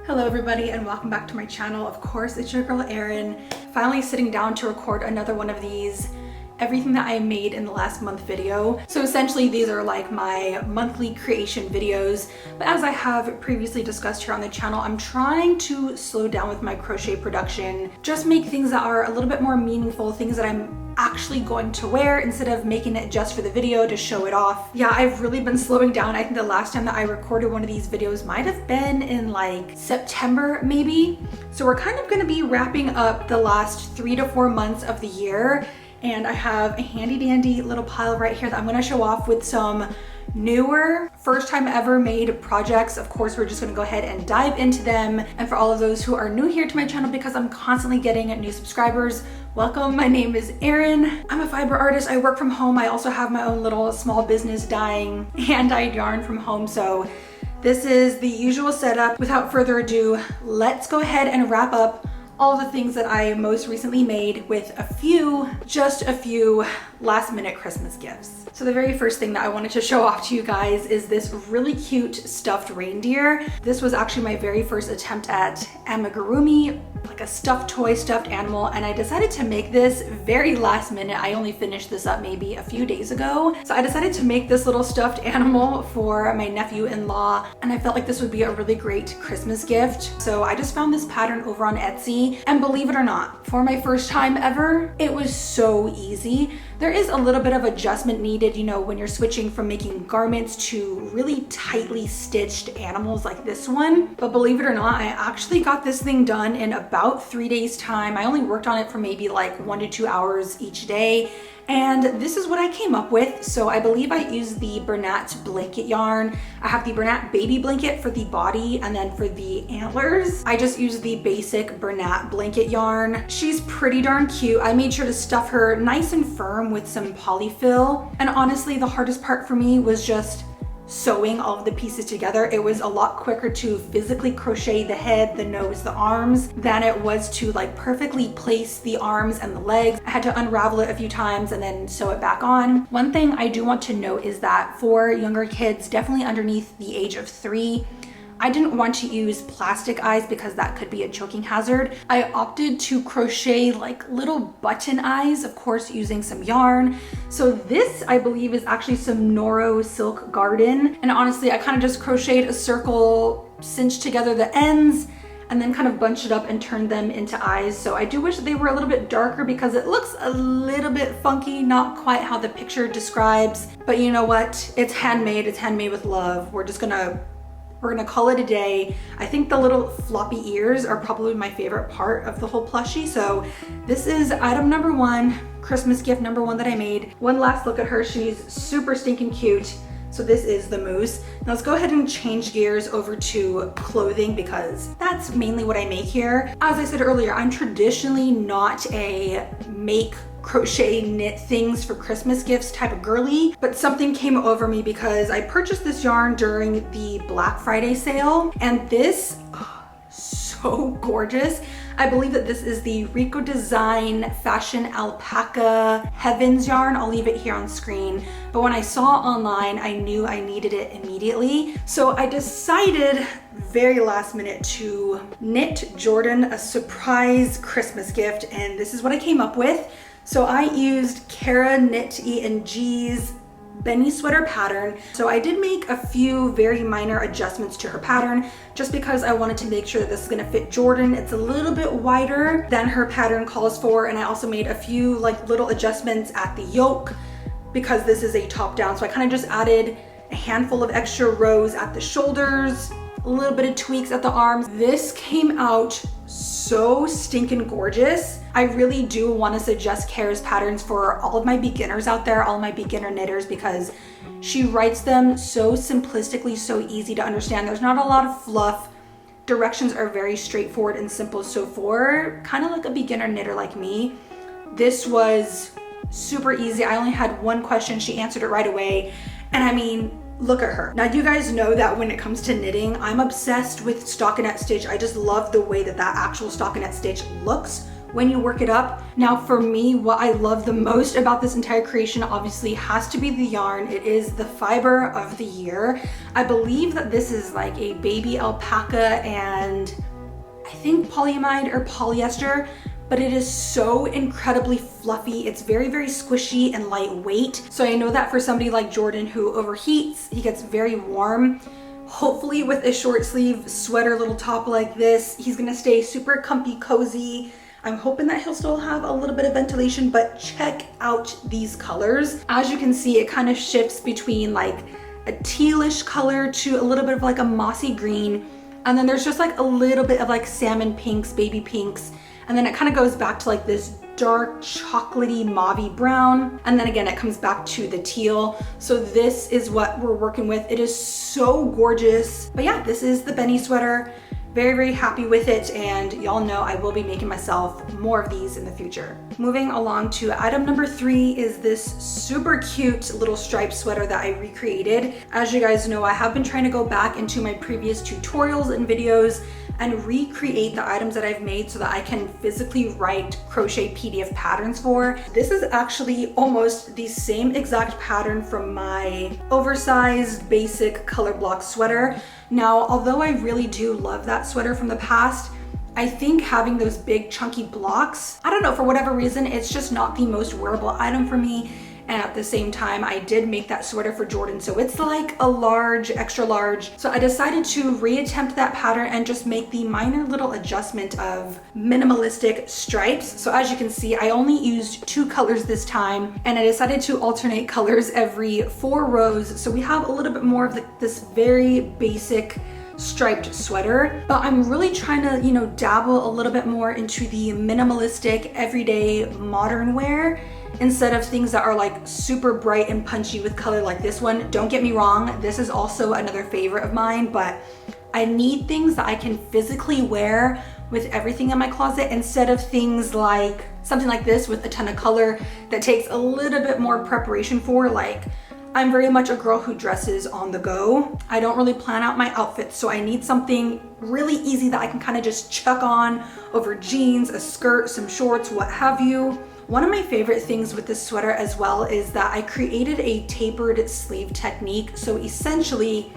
Hello everybody and welcome back to my channel. Of course, it's your girl Erin. Finally sitting down to record another one of these everything that I made in the last month video. So essentially these are like my monthly creation videos, but as I have previously discussed here on the channel, I'm trying to slow down with my crochet production, just make things that are a little bit more meaningful, things that I'm actually going to wear instead of making it just for the video to show it off. Yeah, I've really been slowing down. I think the last time that I recorded one of these videos might have been in like September maybe. So we're kind of gonna be wrapping up the last 3 to 4 months of the year. And I have a handy dandy little pile right here that I'm gonna show off with some newer, first time ever made projects. Of course, we're just gonna go ahead and dive into them. And for all of those who are new here to my channel, because I'm constantly getting new subscribers, welcome. My name is Erin. I'm a fiber artist. I work from home. I also have my own little small business dyeing and I yarn from home. So this is the usual setup. Without further ado, let's go ahead and wrap up all the things that I most recently made with just a few last minute Christmas gifts. So the very first thing that I wanted to show off to you guys is this really cute stuffed reindeer. This was actually my very first attempt at amigurumi, like a stuffed toy, stuffed animal, and I decided to make this very last minute. I only finished this up maybe a few days ago. So I decided to make this little stuffed animal for my nephew-in-law, and I felt like this would be a really great Christmas gift. So I just found this pattern over on Etsy, and believe it or not, for my first time ever, it was so easy. There is a little bit of adjustment needed, you know, when you're switching from making garments to really tightly stitched animals like this one. But believe it or not, I actually got this thing done in about 3 days time. I only worked on it for maybe like 1 to 2 hours each day. And this is what I came up with. So I believe I used the Bernat blanket yarn. I have the Bernat baby blanket for the body, and then for the antlers, I just used the basic Bernat blanket yarn. She's pretty darn cute. I made sure to stuff her nice and firm with some polyfill. And honestly, the hardest part for me was just sewing all of the pieces together. It was a lot quicker to physically crochet the head, the nose, the arms than it was to like perfectly place the arms and the legs. I had to unravel it a few times and then sew it back on. One thing I do want to note is that for younger kids, definitely underneath the age of 3, I didn't want to use plastic eyes because that could be a choking hazard. I opted to crochet like little button eyes, of course, using some yarn. So this, I believe, is actually some Noro Silk Garden. And honestly, I kind of just crocheted a circle, cinched together the ends, and then kind of bunched it up and turned them into eyes. So I do wish they were a little bit darker because it looks a little bit funky, not quite how the picture describes. But you know what? It's handmade with love. We're gonna call it a day. I think the little floppy ears are probably my favorite part of the whole plushie. So this is item number 1, Christmas gift number 1 that I made. One last look at her. She's super stinking cute. So this is the moose. Now let's go ahead and change gears over to clothing because that's mainly what I make here. As I said earlier, I'm traditionally not a crochet knit things for Christmas gifts type of girly, but something came over me because I purchased this yarn during the Black Friday sale, and this, so gorgeous. I believe that this is the Rico Design Fashion Alpaca Heavens yarn. I'll leave it here on screen. But when I saw online, I knew I needed it immediately. So I decided very last minute to knit Jordan a surprise Christmas gift, and this is what I came up with. So I used Cara Knit E&G's Benny sweater pattern. So I did make a few very minor adjustments to her pattern just because I wanted to make sure that this is gonna fit Jordan. It's a little bit wider than her pattern calls for, and I also made a few like little adjustments at the yoke because this is a top down. So I kind of just added a handful of extra rows at the shoulders, a little bit of tweaks at the arms. This came out so stinking gorgeous. I really do want to suggest Cara's patterns for all of my beginners out there, all of my beginner knitters, because she writes them so simplistically, so easy to understand. There's not a lot of fluff. Directions are very straightforward and simple. So for kind of like a beginner knitter like me, this was super easy. I only had one question. She answered it right away. And I mean, look at her. Now you guys know that when it comes to knitting, I'm obsessed with stockinette stitch. I just love the way that that actual stockinette stitch looks when you work it up. Now for me, what I love the most about this entire creation obviously has to be the yarn. It is the fiber of the year. I believe that this is like a baby alpaca and I think polyamide or polyester, but it is so incredibly fluffy. It's very, very squishy and lightweight. So I know that for somebody like Jordan who overheats, he gets very warm. Hopefully with a short sleeve sweater little top like this, he's gonna stay super comfy, cozy. I'm hoping that he'll still have a little bit of ventilation, but check out these colors. As you can see, it kind of shifts between like a tealish color to a little bit of like a mossy green. And then there's just like a little bit of like salmon pinks, baby pinks. And then it kind of goes back to like this dark chocolatey mauvey brown. And then again, it comes back to the teal. So this is what we're working with. It is so gorgeous. But yeah, this is the Benny sweater. Very, very happy with it, and y'all know I will be making myself more of these in the future. Moving along to item number 3 is this super cute little striped sweater that I recreated. As you guys know, I have been trying to go back into my previous tutorials and videos and recreate the items that I've made so that I can physically write crochet PDF patterns for. This is actually almost the same exact pattern from my oversized basic color block sweater. Now, although I really do love that sweater from the past, I think having those big chunky blocks, I don't know, for whatever reason, it's just not the most wearable item for me. And at the same time, I did make that sweater for Jordan, so it's like a large, extra large. So I decided to reattempt that pattern and just make the minor little adjustment of minimalistic stripes. So as you can see, I only used 2 colors this time, and I decided to alternate colors every 4 rows. So we have a little bit more of this very basic striped sweater, but I'm really trying to, you know, dabble a little bit more into the minimalistic, everyday, modern wear instead of things that are like super bright and punchy with color like this one. Don't get me wrong, this is also another favorite of mine, but I need things that I can physically wear with everything in my closet instead of things like something like this with a ton of color that takes a little bit more preparation for. Like, I'm very much a girl who dresses on the go. I don't really plan out my outfits, so I need something really easy that I can kind of just chuck on over jeans, a skirt, some shorts, what have you. One of my favorite things with this sweater as well is that I created a tapered sleeve technique. So essentially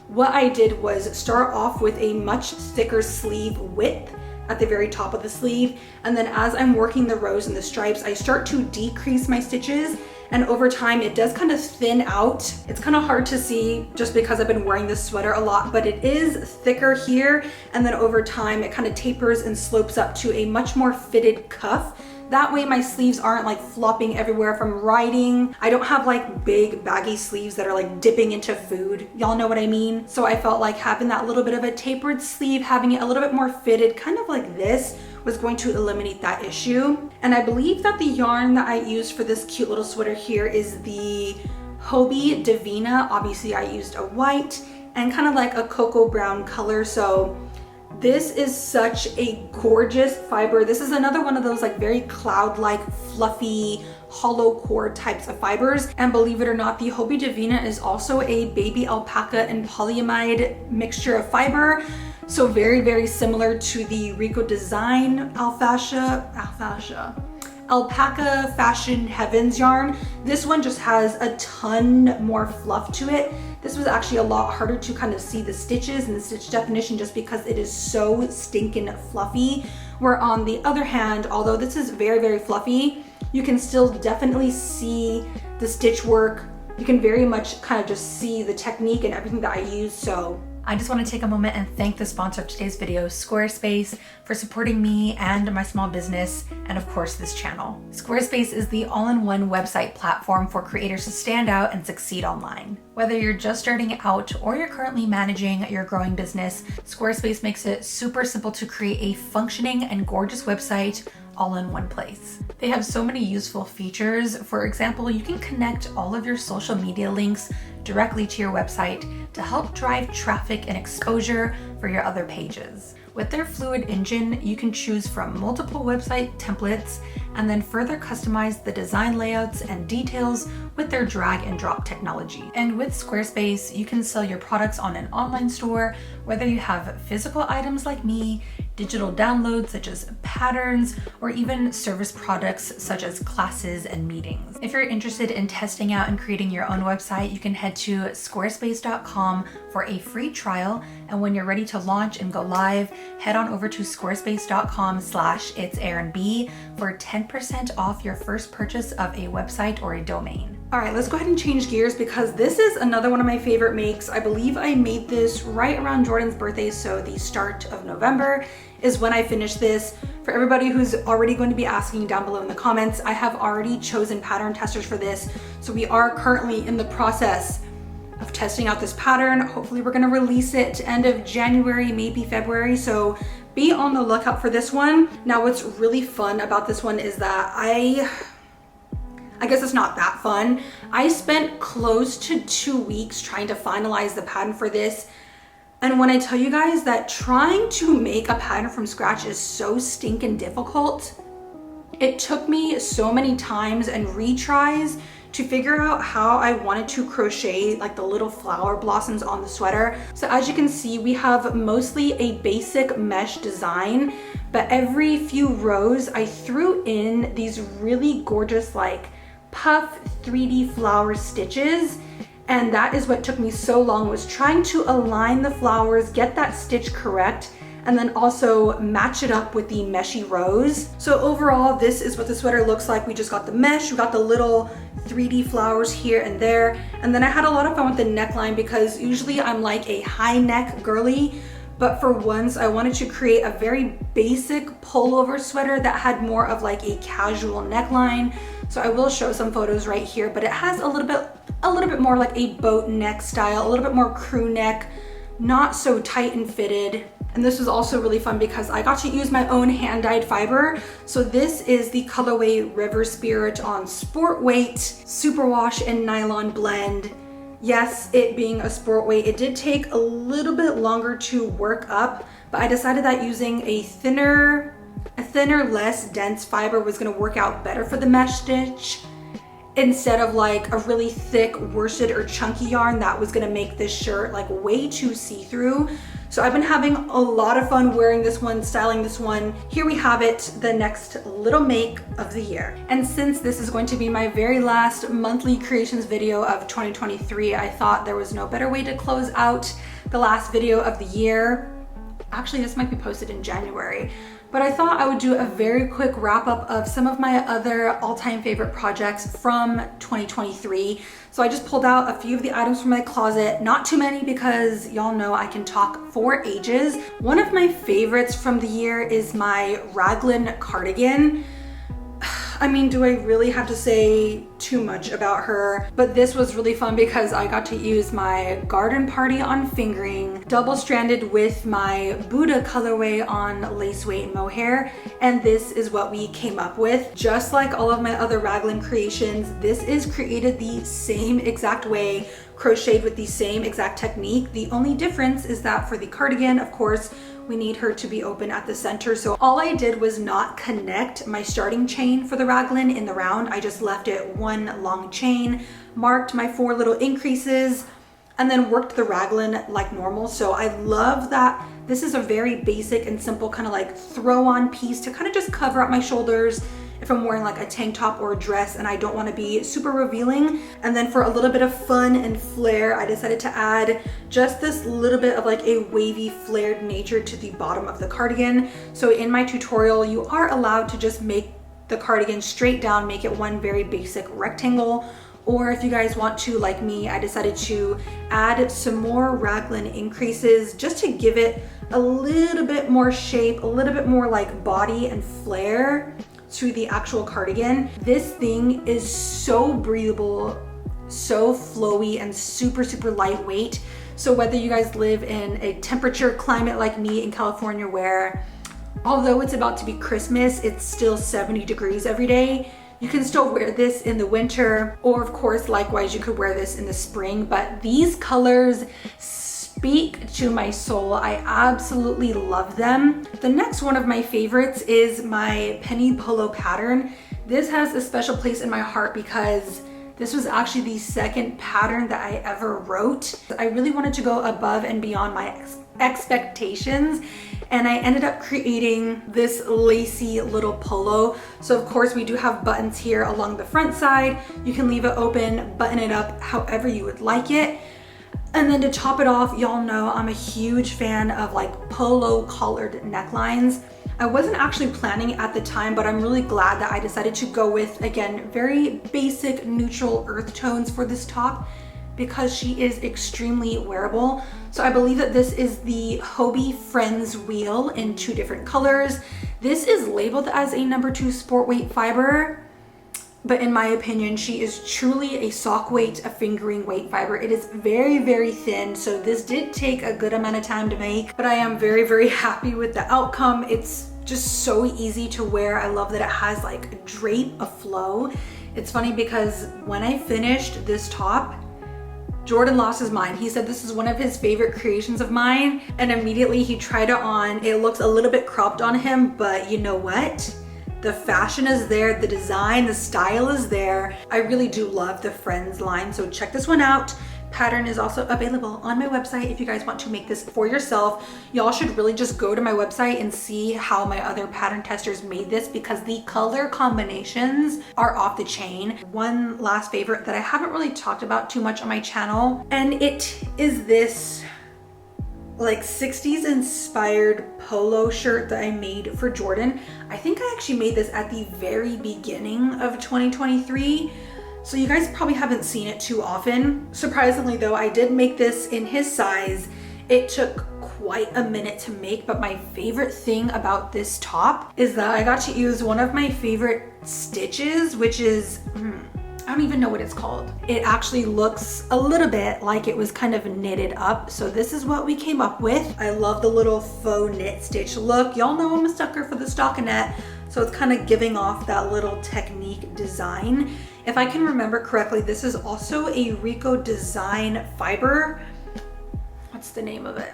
what I did was start off with a much thicker sleeve width at the very top of the sleeve. And then as I'm working the rows and the stripes, I start to decrease my stitches. And over time, it does kind of thin out. It's kind of hard to see just because I've been wearing this sweater a lot, but it is thicker here. And then over time, it kind of tapers and slopes up to a much more fitted cuff. That way my sleeves aren't like flopping everywhere if I'm writing. I don't have like big baggy sleeves that are like dipping into food. Y'all know what I mean? So I felt like having that little bit of a tapered sleeve, having it a little bit more fitted, kind of like this, was going to eliminate that issue. And I believe that the yarn that I used for this cute little sweater here is the Hobie Divina. Obviously I used a white and kind of like a cocoa brown color. So this is such a gorgeous fiber. This is another one of those like very cloud-like, fluffy, hollow core types of fibers. And believe it or not, the Hobie Divina is also a baby alpaca and polyamide mixture of fiber. So very, very similar to the Rico Design Alpaca Fashion Heavens yarn. This one just has a ton more fluff to it. This was actually a lot harder to kind of see the stitches and the stitch definition just because it is so stinking fluffy. Where on the other hand, although this is very, very fluffy, you can still definitely see the stitch work. You can very much kind of just see the technique and everything that I use. So I just want to take a moment and thank the sponsor of today's video, Squarespace, for supporting me and my small business, and of course this channel. Squarespace is the all-in-one website platform for creators to stand out and succeed online. Whether you're just starting out or you're currently managing your growing business, Squarespace makes it super simple to create a functioning and gorgeous website all in one place. They have so many useful features. For example, you can connect all of your social media links directly to your website to help drive traffic and exposure for your other pages. With their fluid engine, you can choose from multiple website templates and then further customize the design layouts and details with their drag and drop technology. And with Squarespace, you can sell your products on an online store, whether you have physical items like me, digital downloads such as patterns, or even service products such as classes and meetings. If you're interested in testing out and creating your own website, you can head to squarespace.com for a free trial. And when you're ready to launch and go live, head on over to squarespace.com/itserinb for 10% off your first purchase of a website or a domain. All right, let's go ahead and change gears because this is another one of my favorite makes. I believe I made this right around Jordan's birthday, so the start of November is when I finished this. For everybody who's already going to be asking down below in the comments, I have already chosen pattern testers for this. So we are currently in the process of testing out this pattern. Hopefully we're gonna release it end of January, maybe February. So be on the lookout for this one. Now, what's really fun about this one is that I guess it's not that fun. I spent close to 2 weeks trying to finalize the pattern for this. And when I tell you guys that trying to make a pattern from scratch is so stinking difficult, it took me so many times and retries to figure out how I wanted to crochet like the little flower blossoms on the sweater. So as you can see, we have mostly a basic mesh design, but every few rows I threw in these really gorgeous like puff 3D flower stitches. And that is what took me so long, was trying to align the flowers, get that stitch correct, and then also match it up with the meshy rows. So overall, this is what the sweater looks like. We just got the mesh, we got the little 3D flowers here and there. And then I had a lot of fun with the neckline because usually I'm like a high neck girly, but for once I wanted to create a very basic pullover sweater that had more of like a casual neckline. So I will show some photos right here, but it has a little bit more like a boat neck style, a little bit more crew neck, not so tight and fitted. And this was also really fun because I got to use my own hand-dyed fiber. So this is the colorway River Spirit on sport weight, superwash and nylon blend. Yes, it being a sport weight, it did take a little bit longer to work up, but I decided that using a thinner, less dense fiber was gonna work out better for the mesh stitch instead of like a really thick worsted or chunky yarn that was gonna make this shirt like way too see-through. So I've been having a lot of fun wearing this one, styling this one. Here we have it, the next little make of the year. And since this is going to be my very last monthly creations video of 2023, I thought there was no better way to close out the last video of the year. Actually, this might be posted in January, but I thought I would do a very quick wrap up of some of my other all-time favorite projects from 2023. So I just pulled out a few of the items from my closet, not too many because y'all know I can talk for ages. One of my favorites from the year is my Raglin Cardigan. I mean, do I really have to say too much about her? But this was really fun because I got to use my garden party on fingering, double-stranded with my Buddha colorway on lace weight mohair, and this is what we came up with. Just like all of my other Raglin creations, this is created the same exact way, crocheted with the same exact technique. The only difference is that for the cardigan, of course, we need her to be open at the center. So all I did was not connect my starting chain for the Raglin in the round. I just left it one long chain, marked my 4 little increases, and then worked the Raglin like normal. So I love that this is a very basic and simple kind of like throw on piece to kind of just cover up my shoulders if I'm wearing like a tank top or a dress and I don't want to be super revealing. And then for a little bit of fun and flair, I decided to add just this little bit of like a wavy flared nature to the bottom of the cardigan. So in my tutorial, you are allowed to just make the cardigan straight down, make it one very basic rectangle. Or if you guys want to, like me, I decided to add some more Raglin increases just to give it a little bit more shape, a little bit more like body and flair to the actual cardigan. This thing is so breathable, so flowy, and super, super lightweight. So whether you guys live in a temperature climate like me in California, where although it's about to be Christmas, it's still 70 degrees every day, you can still wear this in the winter, or of course, likewise, you could wear this in the spring. But these colors speak to my soul. I absolutely love them. The next one of my favorites is my penny polo pattern. This has a special place in my heart because This was actually the second pattern that I ever wrote. I really wanted to go above and beyond my expectations, and I ended up creating this lacy little polo. So of course we do have buttons here along the front side. You can leave it open, button it up however you would like it. And then to top it off, y'all know I'm a huge fan of like polo collared necklines. I wasn't actually planning at the time, but I'm really glad that I decided to go with, again, very basic neutral earth tones for this top because she is extremely wearable. So I believe that this is the Hobie Friends wheel in 2 different colors. This is labeled as a number 2 sport weight fiber, but in my opinion, she is truly a sock weight, a fingering weight fiber. It is very, very thin. So this did take a good amount of time to make, but I am very, very happy with the outcome. It's just so easy to wear. I love that it has like a drape, a flow. It's funny because when I finished this top, Jordan lost his mind. He said this is one of his favorite creations of mine, and immediately he tried it on. It looks a little bit cropped on him, but you know what? The fashion is there, the design, the style is there. I really do love the Friends line, so check this one out. Pattern is also available on my website if you guys want to make this for yourself. Y'all should really just go to my website and see how my other pattern testers made this because the color combinations are off the chain. One last favorite that I haven't really talked about too much on my channel, and it is this like 60s inspired polo shirt that I made for Jordan. I think I actually made this at the very beginning of 2023. So you guys probably haven't seen it too often. Surprisingly though, I did make this in his size. It took quite a minute to make, but my favorite thing about this top is that I got to use one of my favorite stitches, which is, I don't even know what it's called. It actually looks a little bit like it was kind of knitted up. So this is what we came up with. I love the little faux knit stitch look. Y'all know I'm a sucker for the stockinette. So it's kind of giving off that little technique design. If I can remember correctly, this is also a Rico design fiber. What's the name of it?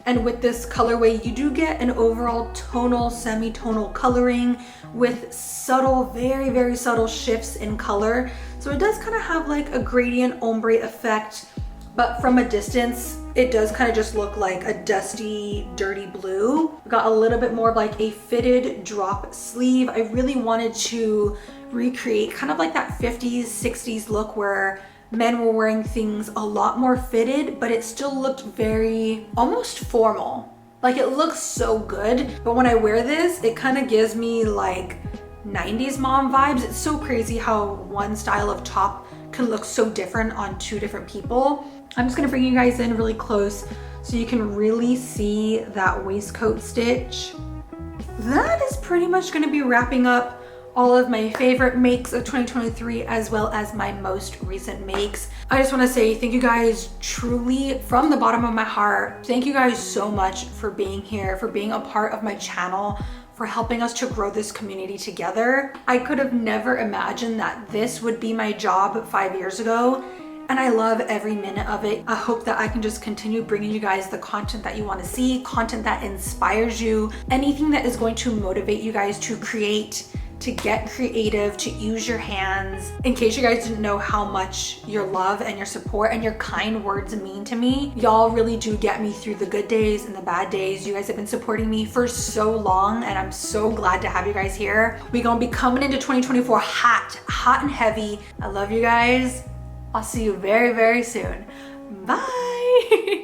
And with this colorway, you do get an overall tonal, semi-tonal coloring with subtle, very, very subtle shifts in color. So it does kind of have like a gradient ombre effect, but from a distance, it does kind of just look like a dusty, dirty blue. We got a little bit more of like a fitted drop sleeve. I really wanted to recreate kind of like that 50s, 60s look where men were wearing things a lot more fitted, but it still looked very almost formal. Like it looks so good, but when I wear this, it kind of gives me like 90s mom vibes. It's so crazy how one style of top can look so different on 2 different people. I'm just gonna bring you guys in really close so you can really see that waistcoat stitch. That is pretty much gonna be wrapping up all of my favorite makes of 2023 as well as my most recent makes. I just want to say thank you guys truly from the bottom of my heart. Thank you guys so much for being here, for being a part of my channel, for helping us to grow this community together. I could have never imagined that this would be my job 5 years ago, and I love every minute of it. I hope that I can just continue bringing you guys the content that you want to see, content that inspires you, anything that is going to motivate you guys to create, to get creative, to use your hands. In case you guys didn't know how much your love and your support and your kind words mean to me, y'all really do get me through the good days and the bad days. You guys have been supporting me for so long, and I'm so glad to have you guys here. We're gonna be coming into 2024 hot and heavy. I love you guys. I'll see you very, very soon. Bye.